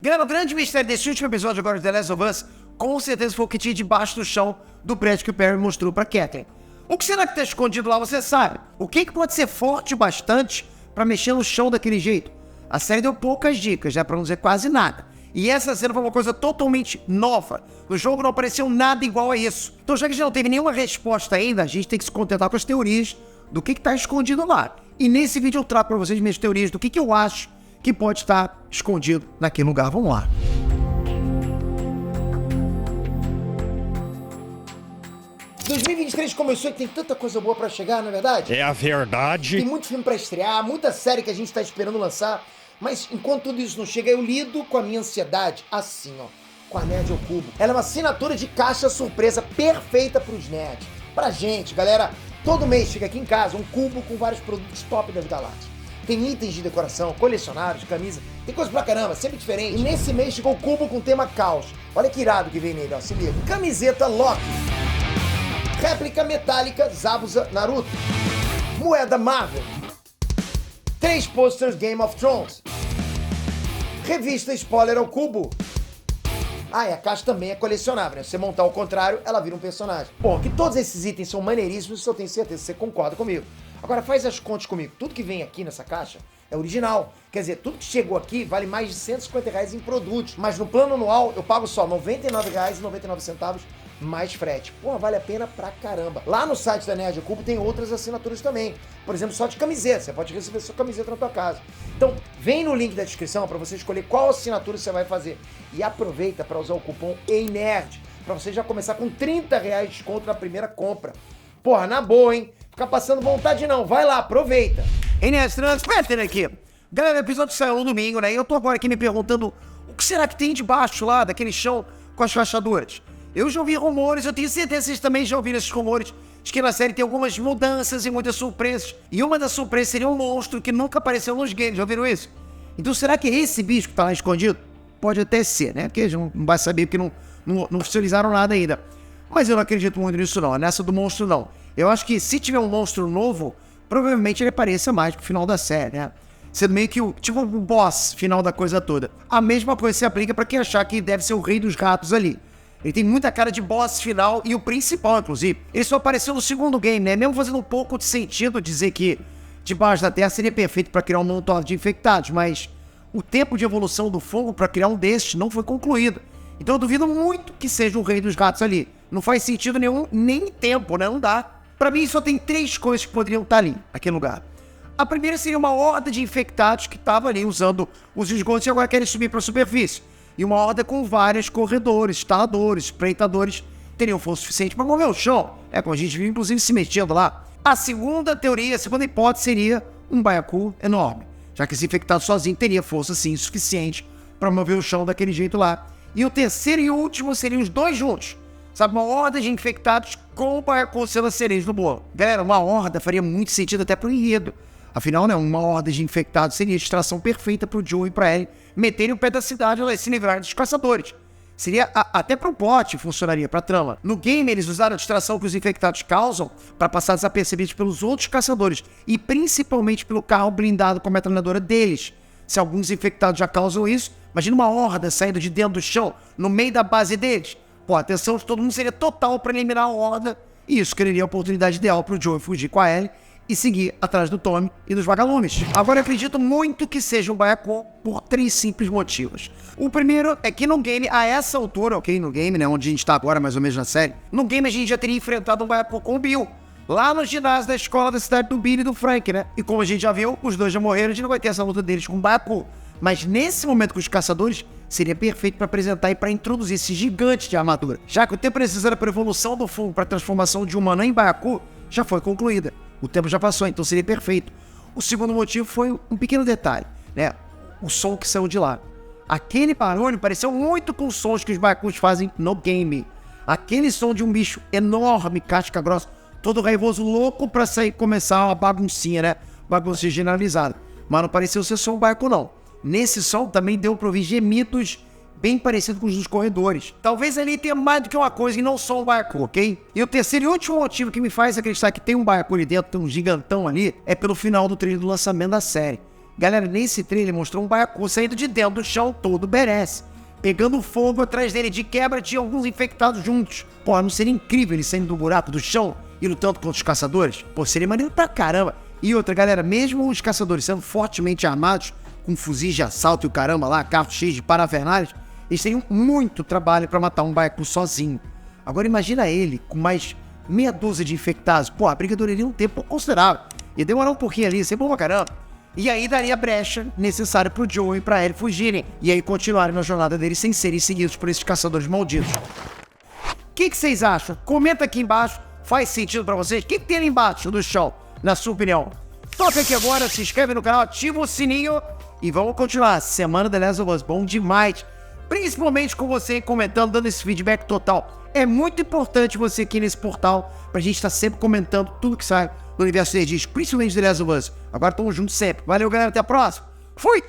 Galera, o grande mistério desse último episódio agora de The Last of Us, com certeza foi o que tinha debaixo do chão do prédio que o Perry mostrou pra Catherine. O que será que tá escondido lá, você sabe? O que pode ser forte bastante pra mexer no chão daquele jeito? A série deu poucas dicas, pra não dizer quase nada. E essa cena foi uma coisa totalmente nova. No jogo não apareceu nada igual a isso. Então já que a gente não teve nenhuma resposta ainda, a gente tem que se contentar com as teorias do que tá escondido lá. E nesse vídeo eu trago pra vocês minhas teorias do que eu acho que pode estar escondido naquele lugar. Vamos lá. Em 2023 começou e tem tanta coisa boa pra chegar, não é verdade? É a verdade. Tem muito filme pra estrear, muita série que a gente tá esperando lançar. Mas enquanto tudo isso não chega, eu lido com a minha ansiedade assim, ó, com a Nerd ao Cubo. Ela é uma assinatura de caixa surpresa perfeita pros nerds. Pra gente, galera, todo mês chega aqui em casa um cubo com vários produtos top das galáxias. Tem itens de decoração, colecionários, camisa, tem coisa pra caramba, sempre diferente. E nesse mês chegou o cubo com tema caos. Olha que irado que vem nele, ó, se liga. Camiseta Loki. Réplica metálica Zabuza Naruto. Moeda Marvel. 3 posters Game of Thrones. Revista Spoiler ao Cubo. Ah, e a caixa também é colecionável, né? Se você montar ao contrário, ela vira um personagem. Bom, que todos esses itens são maneiríssimos, eu tenho certeza que você concorda comigo. Agora faz as contas comigo. Tudo que vem aqui nessa caixa é original. Quer dizer, tudo que chegou aqui vale mais de R$150 em produtos. Mas no plano anual eu pago só R$ 99,99 mais frete. Pô, vale a pena pra caramba. Lá no site da Nerd Cubo tem outras assinaturas também. Por exemplo, só de camiseta. Você pode receber sua camiseta na tua casa. Então, vem no link da descrição para você escolher qual assinatura você vai fazer. E aproveita para usar o cupom EINERD para você já começar com R$30 de desconto na primeira compra. Porra, na boa, hein? Fica passando vontade não. Vai lá, aproveita. Hein, Nerd, espera aqui. Galera, o episódio saiu no domingo, né? E eu tô agora aqui me perguntando o que será que tem debaixo lá daquele chão com as fechaduras. Eu já ouvi rumores, eu tenho certeza que vocês também já ouviram esses rumores, de que na série tem algumas mudanças e muitas surpresas. E uma das surpresas seria um monstro que nunca apareceu nos games, já ouviram isso? Então será que é esse bicho que tá lá escondido? Pode até ser, né? Porque a gente não vai saber, porque não oficializaram nada ainda. Mas eu não acredito muito nisso não, nessa do monstro não. Eu acho que se tiver um monstro novo, provavelmente ele apareça mais pro final da série, né? Sendo meio que tipo um boss final da coisa toda. A mesma coisa se aplica pra quem achar que deve ser o rei dos ratos ali. Ele tem muita cara de boss final e o principal, inclusive. Ele só apareceu no segundo game, né? Mesmo fazendo um pouco de sentido dizer que debaixo da Terra seria perfeito para criar um Molotov de infectados, mas o tempo de evolução do fogo para criar um destes não foi concluído. Então eu duvido muito que seja o rei dos ratos ali. Não faz sentido nenhum, nem tempo, né? Não dá. Pra mim só tem 3 coisas que poderiam estar ali, naquele lugar. A primeira seria uma horda de infectados que estava ali usando os esgotos e agora querem subir para a superfície. E uma horda com vários corredores, instaladores, espreitadores, teriam força suficiente para mover o chão. É como a gente viu, inclusive, se mexendo lá. A segunda teoria, a segunda hipótese seria um baiacu enorme, já que esse infectado sozinho teria força, sim, suficiente para mover o chão daquele jeito lá. E o terceiro e último seriam os dois juntos. Sabe, uma horda de infectados com o baiacu sendo a cereja do bolo. Galera, uma horda faria muito sentido até pro enredo. Afinal, né, uma horda de infectados seria a distração perfeita pro Joe e pra Ellie meterem o pé da cidade e se livrarem dos caçadores. Seria até pro plot funcionaria pra trama. No game, eles usaram a distração que os infectados causam para passar desapercebidos pelos outros caçadores e principalmente pelo carro blindado com a metralhadora deles. Se alguns infectados já causam isso, imagina uma horda saindo de dentro do chão, no meio da base deles. Pô, a atenção de todo mundo seria total para eliminar a horda e isso criaria a oportunidade ideal pro Joe fugir com a Ellie e seguir atrás do Tommy e dos vagalumes. Agora eu acredito muito que seja um baiacu por 3 simples motivos. O primeiro é que no game, a essa altura, ok, no game, né, onde a gente tá agora mais ou menos na série, no game a gente já teria enfrentado um baiacu com o Bill, lá no ginásio da escola da cidade do Billy e do Frank, né? E como a gente já viu, os dois já morreram, a gente não vai ter essa luta deles com o baiacu. Mas nesse momento com os caçadores, seria perfeito para apresentar e para introduzir esse gigante de armadura, já que o tempo necessário para a evolução do fogo para a transformação de humano em baiacu já foi concluída. O tempo já passou, então seria perfeito. O segundo motivo foi um pequeno detalhe, né? O som que saiu de lá. Aquele barulho pareceu muito com os sons que os baiacus fazem no game. Aquele som de um bicho enorme, casca grossa, todo raivoso, louco pra sair, começar uma baguncinha, né? Baguncinha generalizada. Mas não pareceu ser só um baiacu, não. Nesse som também deu pra ouvir gemidos bem parecido com os dos corredores. Talvez ali tenha mais do que uma coisa e não só um baiacu, ok? E o terceiro e último motivo que me faz acreditar que tem um baiacu ali dentro, tem um gigantão ali, é pelo final do trailer do lançamento da série. Galera, nesse trailer mostrou um baiacu saindo de dentro do chão todo badass, pegando fogo atrás dele. De quebra tinha alguns infectados juntos. Pô, não seria incrível ele saindo do buraco do chão e lutando contra os caçadores? Pô, seria maneiro pra caramba. E outra, galera, mesmo os caçadores sendo fortemente armados, com fuzis de assalto e o caramba lá, carros cheios de parafernálias, eles teriam muito trabalho pra matar um baiacu sozinho. Agora imagina ele com mais meia dúzia de infectados. Pô, a briga duraria um tempo considerável. Ia demorar um pouquinho ali, ser bom pra caramba. E aí daria a brecha necessária pro Joe e pra Ellie fugirem. E aí continuarem na jornada deles sem serem seguidos por esses caçadores malditos. O que vocês acham? Comenta aqui embaixo. Faz sentido pra vocês? O que tem ali embaixo do chão, na sua opinião? Toca aqui agora, se inscreve no canal, ativa o sininho. E vamos continuar. Semana The Last of Us, bom demais. Principalmente com você comentando, dando esse feedback total. É muito importante você aqui nesse portal, pra gente estar sempre comentando tudo que sai no universo de principalmente The Last of Us. Agora tamo junto sempre. Valeu, galera, até a próxima. Fui!